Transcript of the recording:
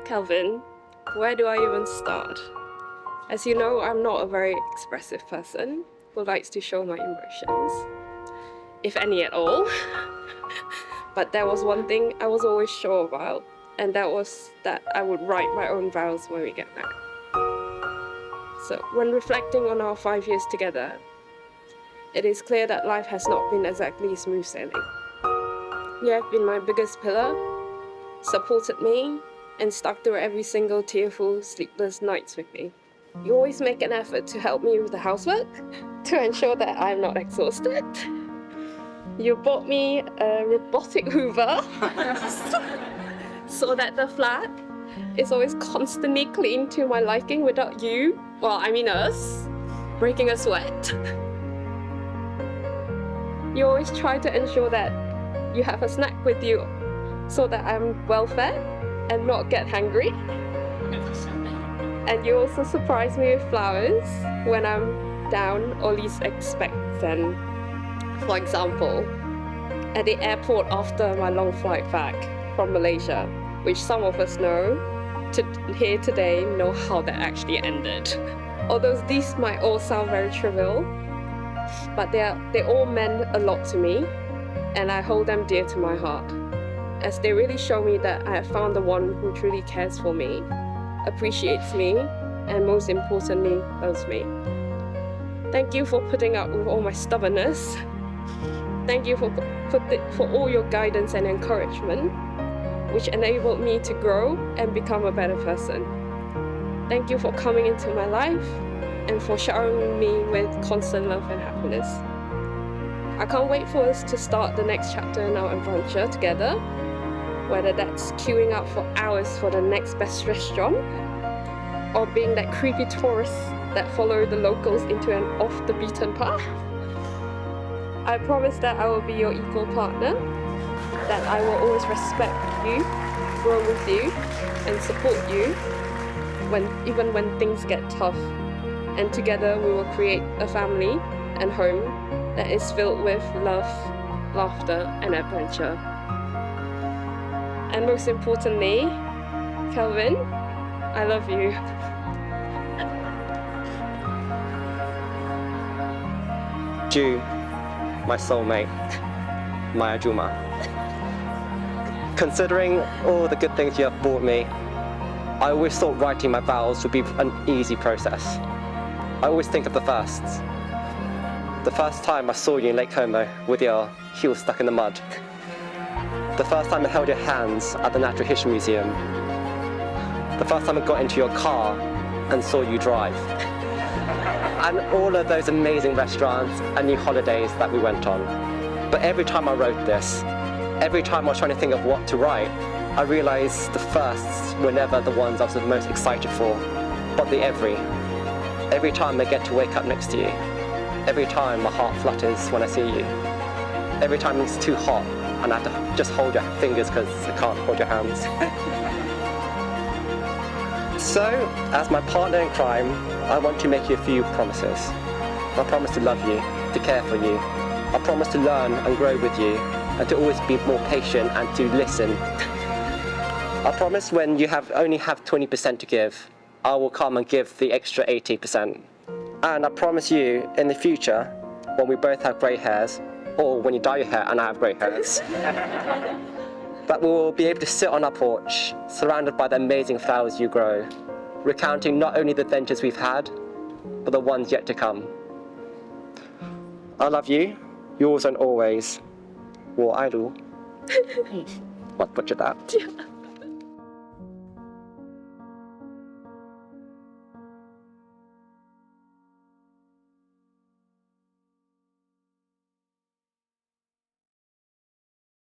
Kelvin, where do I even start? As you know, I'm not a very expressive person who likes to show my emotions, if any at all. But there was one thing I was always sure about, and that was that I would write my own vows when we get married. So when reflecting on our 5 years together, it is clear that life has not been exactly smooth sailing. You have been my biggest pillar, supported me, and stuck through every single tearful, sleepless nights with me. You always make an effort to help me with the housework, to ensure that I'm not exhausted. You bought me a robotic Hoover, so that the flat is always constantly clean to my liking without you, us, breaking a sweat. You always try to ensure that you have a snack with you so that I'm well fed and not get hungry. And you also surprise me with flowers when I'm down or least expect them. For example, at the airport after my long flight back from Malaysia, which some of us here today know how that actually ended. Although these might all sound very trivial, but they all meant a lot to me, and I hold them dear to my heart, as they really show me that I have found the one who truly cares for me, appreciates me, and most importantly, loves me. Thank you for putting up with all my stubbornness. Thank you for all your guidance and encouragement, which enabled me to grow and become a better person. Thank you for coming into my life and for showering me with constant love and happiness. I can't wait for us to start the next chapter in our adventure together, whether that's queuing up for hours for the next best restaurant, or being that creepy tourist that follow the locals into an off-the-beaten path. I promise that I will be your equal partner, that I will always respect you, grow with you, and support you, even when things get tough. And together we will create a family and home that is filled with love, laughter, and adventure. And most importantly, Kelvin, I love you. Ju, my soulmate, my Ajuma. Considering all the good things you have brought me, I always thought writing my vows would be an easy process. I always think of the firsts. The first time I saw you in Lake Como with your heels stuck in the mud. The first time I held your hands at the Natural History Museum. The first time I got into your car and saw you drive. And all of those amazing restaurants and new holidays that we went on. But every time I wrote this, every time I was trying to think of what to write, I realized the firsts were never the ones I was the most excited for, but the every time I get to wake up next to you, every time my heart flutters when I see you, every time it's too hot and I have to just hold your fingers because I can't hold your hands. So, as my partner in crime, I want to make you a few promises. I promise to love you, to care for you. I promise to learn and grow with you, and to always be more patient and to listen. I promise when you only have 20% to give, I will come and give the extra 80%. And I promise you, in the future, when we both have grey hairs, or when you dye your hair and I have grey hairs, that we will be able to sit on our porch, surrounded by the amazing flowers you grow, recounting not only the adventures we've had, but the ones yet to come. I love you, yours and always. 我爱如. What butchered that?